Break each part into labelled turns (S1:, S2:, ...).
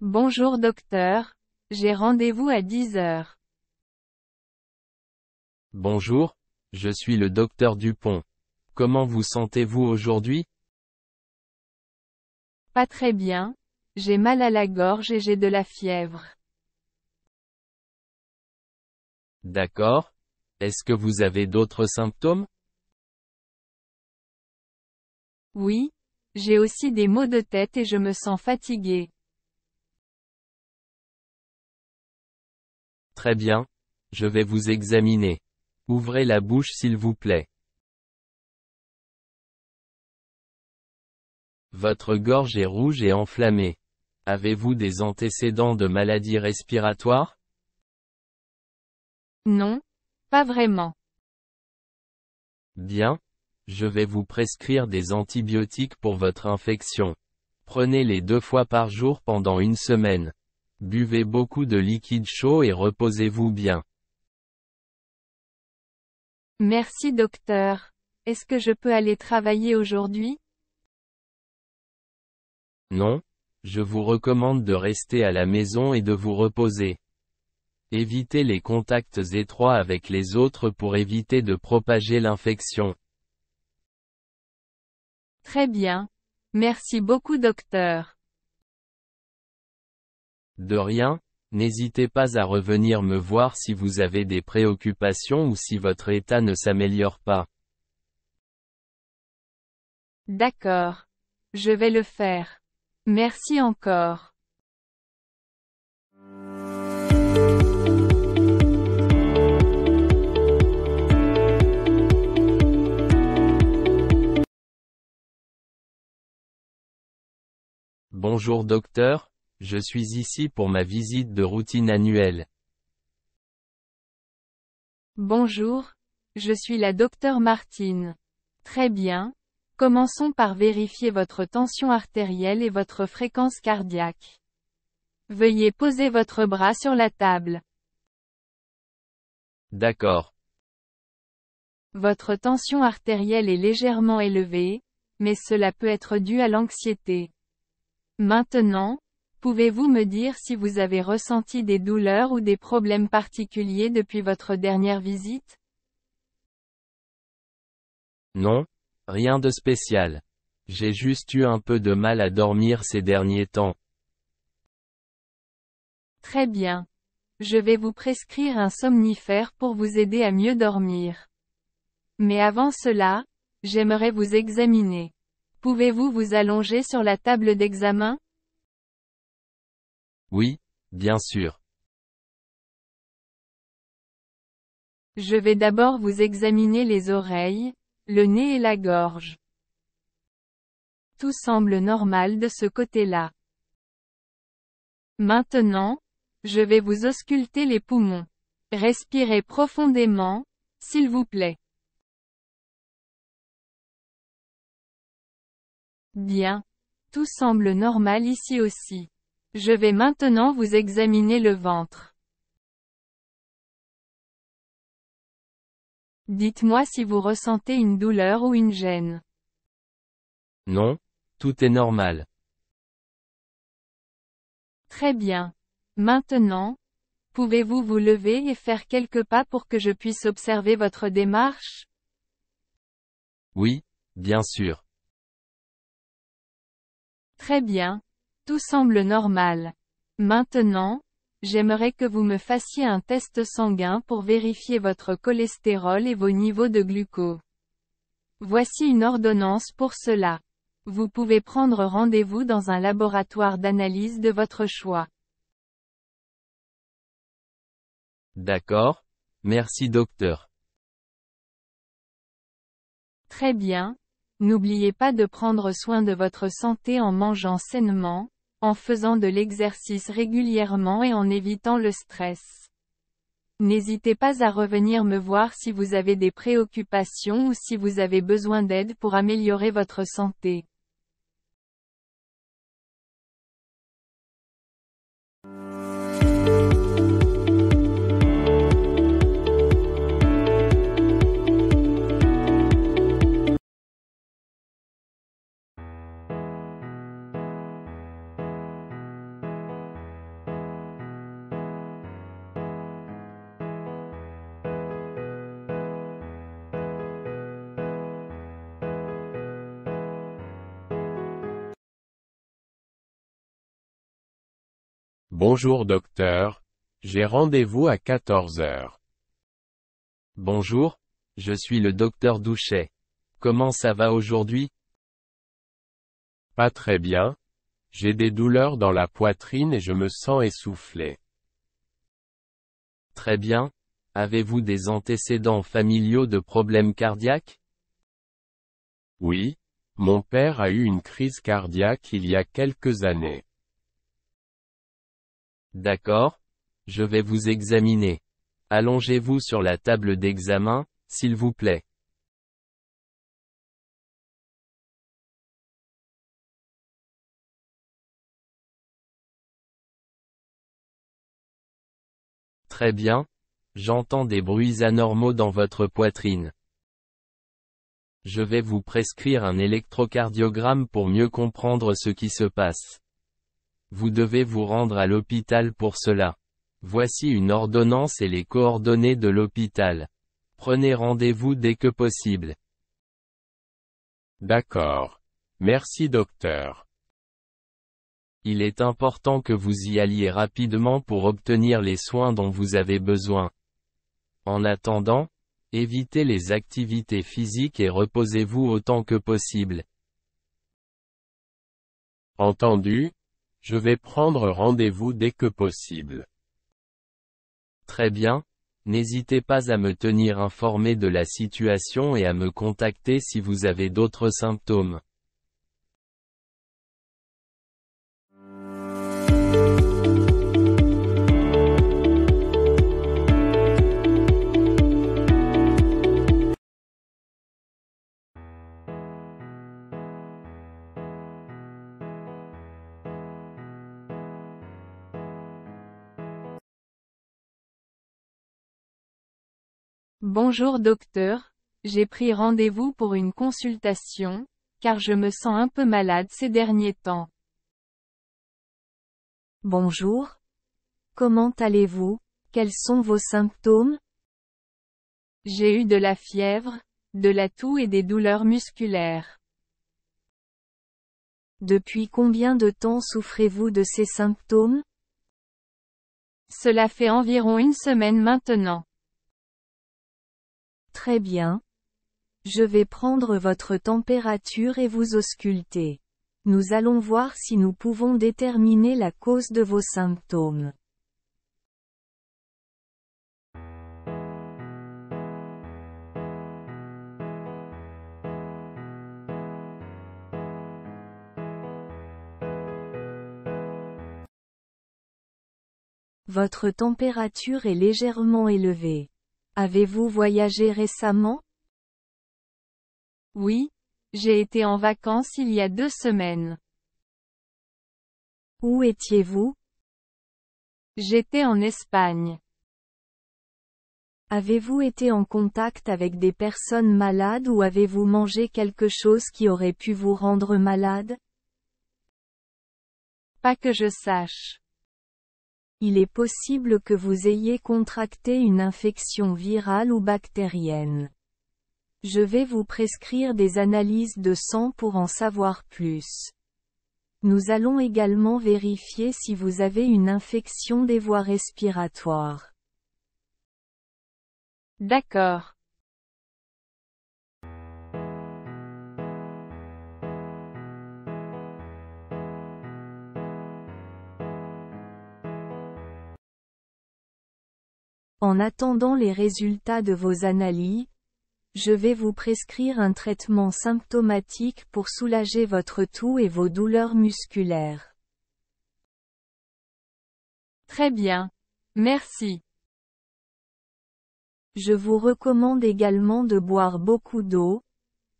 S1: Bonjour docteur, j'ai rendez-vous à 10 heures.
S2: Bonjour, je suis le docteur Dupont. Comment vous sentez-vous aujourd'hui?
S1: Pas très bien, j'ai mal à la gorge et j'ai de la fièvre.
S2: D'accord. Est-ce que vous avez d'autres symptômes?
S1: Oui, j'ai aussi des maux de tête et je me sens fatigué.
S2: Très bien. Je vais vous examiner. Ouvrez la bouche s'il vous plaît. Votre gorge est rouge et enflammée. Avez-vous des antécédents de maladies respiratoires?
S1: Non, pas vraiment.
S2: Bien. Je vais vous prescrire des antibiotiques pour votre infection. Prenez-les 2 fois par jour pendant une semaine. Buvez beaucoup de liquide chaud et reposez-vous bien.
S1: Merci docteur. Est-ce que je peux aller travailler aujourd'hui?
S2: Non. Je vous recommande de rester à la maison et de vous reposer. Évitez les contacts étroits avec les autres pour éviter de propager l'infection.
S1: Très bien. Merci beaucoup docteur.
S2: De rien, n'hésitez pas à revenir me voir si vous avez des préoccupations ou si votre état ne s'améliore pas.
S1: D'accord. Je vais le faire. Merci encore.
S2: Bonjour docteur, je suis ici pour ma visite de routine annuelle.
S1: Bonjour, je suis la docteure Martine. Très bien. Commençons par vérifier votre tension artérielle et votre fréquence cardiaque. Veuillez poser votre bras sur la table.
S2: D'accord.
S1: Votre tension artérielle est légèrement élevée, mais cela peut être dû à l'anxiété. Maintenant, pouvez-vous me dire si vous avez ressenti des douleurs ou des problèmes particuliers depuis votre dernière visite?
S2: Non, rien de spécial. J'ai juste eu un peu de mal à dormir ces derniers temps.
S1: Très bien. Je vais vous prescrire un somnifère pour vous aider à mieux dormir. Mais avant cela, j'aimerais vous examiner. Pouvez-vous vous allonger sur la table d'examen?
S2: Oui, bien sûr.
S1: Je vais d'abord vous examiner les oreilles, le nez et la gorge. Tout semble normal de ce côté-là. Maintenant, je vais vous ausculter les poumons. Respirez profondément, s'il vous plaît. Bien. Tout semble normal ici aussi. Je vais maintenant vous examiner le ventre. Dites-moi si vous ressentez une douleur ou une gêne.
S2: Non, tout est normal.
S1: Très bien. Maintenant, pouvez-vous vous lever et faire quelques pas pour que je puisse observer votre démarche?
S2: Oui, bien sûr.
S1: Très bien. Tout semble normal. Maintenant, j'aimerais que vous me fassiez un test sanguin pour vérifier votre cholestérol et vos niveaux de glucose. Voici une ordonnance pour cela. Vous pouvez prendre rendez-vous dans un laboratoire d'analyse de votre choix.
S2: D'accord. Merci docteur.
S1: Très bien. N'oubliez pas de prendre soin de votre santé en mangeant sainement, en faisant de l'exercice régulièrement et en évitant le stress. N'hésitez pas à revenir me voir si vous avez des préoccupations ou si vous avez besoin d'aide pour améliorer votre santé.
S3: Bonjour docteur. J'ai rendez-vous à 14 heures.
S2: Bonjour, je suis le docteur Douchet. Comment ça va aujourd'hui?
S3: Pas très bien. J'ai des douleurs dans la poitrine et je me sens essoufflé.
S2: Très bien. Avez-vous des antécédents familiaux de problèmes cardiaques?
S3: Oui, mon père a eu une crise cardiaque il y a quelques années.
S2: D'accord. Je vais vous examiner. Allongez-vous sur la table d'examen, s'il vous plaît. Très bien. J'entends des bruits anormaux dans votre poitrine. Je vais vous prescrire un électrocardiogramme pour mieux comprendre ce qui se passe. Vous devez vous rendre à l'hôpital pour cela. Voici une ordonnance et les coordonnées de l'hôpital. Prenez rendez-vous dès que possible.
S3: D'accord. Merci docteur.
S2: Il est important que vous y alliez rapidement pour obtenir les soins dont vous avez besoin. En attendant, évitez les activités physiques et reposez-vous autant que possible.
S3: Entendu. Je vais prendre rendez-vous dès que possible.
S2: Très bien. N'hésitez pas à me tenir informé de la situation et à me contacter si vous avez d'autres symptômes.
S1: Bonjour docteur, j'ai pris rendez-vous pour une consultation, car je me sens un peu malade ces derniers temps.
S4: Bonjour. Comment allez-vous? Quels sont vos symptômes?
S1: J'ai eu de la fièvre, de la toux et des douleurs musculaires.
S4: Depuis combien de temps souffrez-vous de ces symptômes?
S1: Cela fait environ une semaine maintenant.
S4: Très bien. Je vais prendre votre température et vous ausculter. Nous allons voir si nous pouvons déterminer la cause de vos symptômes. Votre température est légèrement élevée. Avez-vous voyagé récemment?
S1: Oui, j'ai été en vacances il y a 2 semaines.
S4: Où étiez-vous?
S1: J'étais en Espagne.
S4: Avez-vous été en contact avec des personnes malades ou avez-vous mangé quelque chose qui aurait pu vous rendre malade?
S1: Pas que je sache.
S4: Il est possible que vous ayez contracté une infection virale ou bactérienne. Je vais vous prescrire des analyses de sang pour en savoir plus. Nous allons également vérifier si vous avez une infection des voies respiratoires.
S1: D'accord.
S4: En attendant les résultats de vos analyses, je vais vous prescrire un traitement symptomatique pour soulager votre toux et vos douleurs musculaires.
S1: Très bien. Merci.
S4: Je vous recommande également de boire beaucoup d'eau,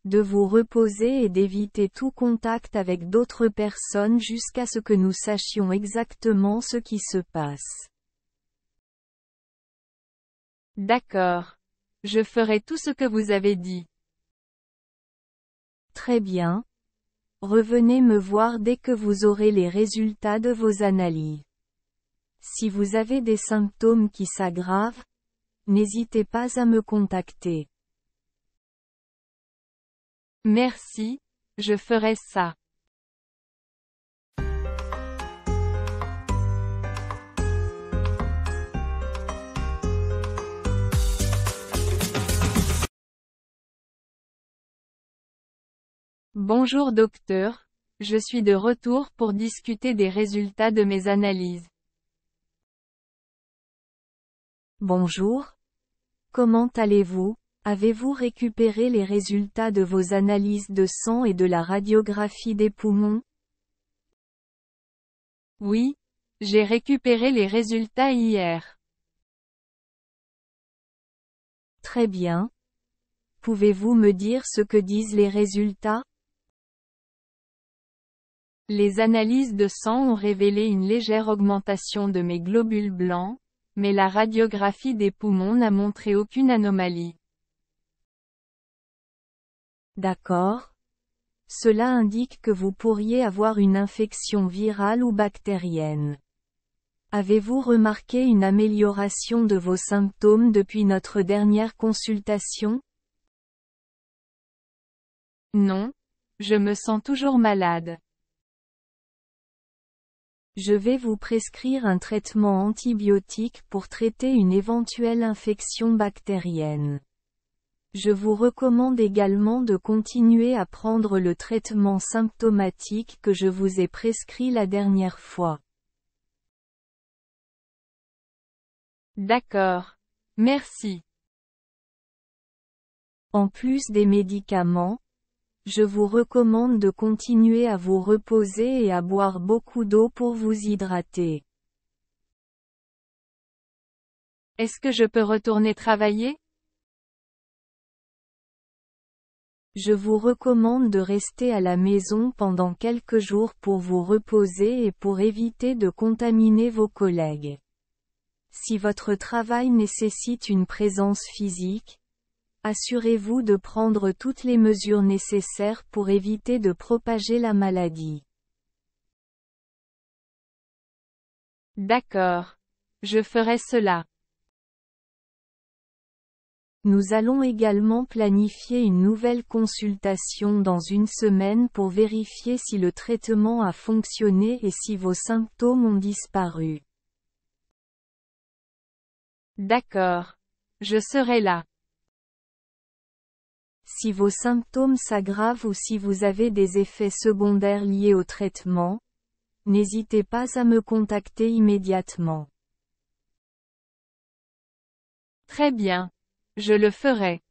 S4: de vous reposer et d'éviter tout contact avec d'autres personnes jusqu'à ce que nous sachions exactement ce qui se passe.
S1: D'accord. Je ferai tout ce que vous avez dit.
S4: Très bien. Revenez me voir dès que vous aurez les résultats de vos analyses. Si vous avez des symptômes qui s'aggravent, n'hésitez pas à me contacter.
S1: Merci, je ferai ça. Bonjour docteur, je suis de retour pour discuter des résultats de mes analyses.
S4: Bonjour. Comment allez-vous? Avez-vous récupéré les résultats de vos analyses de sang et de la radiographie des poumons?
S1: Oui, j'ai récupéré les résultats hier.
S4: Très bien. Pouvez-vous me dire ce que disent les résultats?
S1: Les analyses de sang ont révélé une légère augmentation de mes globules blancs, mais la radiographie des poumons n'a montré aucune anomalie.
S4: D'accord. Cela indique que vous pourriez avoir une infection virale ou bactérienne. Avez-vous remarqué une amélioration de vos symptômes depuis notre dernière consultation?
S1: Non, je me sens toujours malade.
S4: Je vais vous prescrire un traitement antibiotique pour traiter une éventuelle infection bactérienne. Je vous recommande également de continuer à prendre le traitement symptomatique que je vous ai prescrit la dernière fois.
S1: D'accord. Merci.
S4: En plus des médicaments, je vous recommande de continuer à vous reposer et à boire beaucoup d'eau pour vous hydrater.
S1: Est-ce que je peux retourner travailler?
S4: Je vous recommande de rester à la maison pendant quelques jours pour vous reposer et pour éviter de contaminer vos collègues. Si votre travail nécessite une présence physique, assurez-vous de prendre toutes les mesures nécessaires pour éviter de propager la maladie.
S1: D'accord. Je ferai cela.
S4: Nous allons également planifier une nouvelle consultation dans une semaine pour vérifier si le traitement a fonctionné et si vos symptômes ont disparu.
S1: D'accord. Je serai là.
S4: Si vos symptômes s'aggravent ou si vous avez des effets secondaires liés au traitement, n'hésitez pas à me contacter immédiatement.
S1: Très bien. Je le ferai.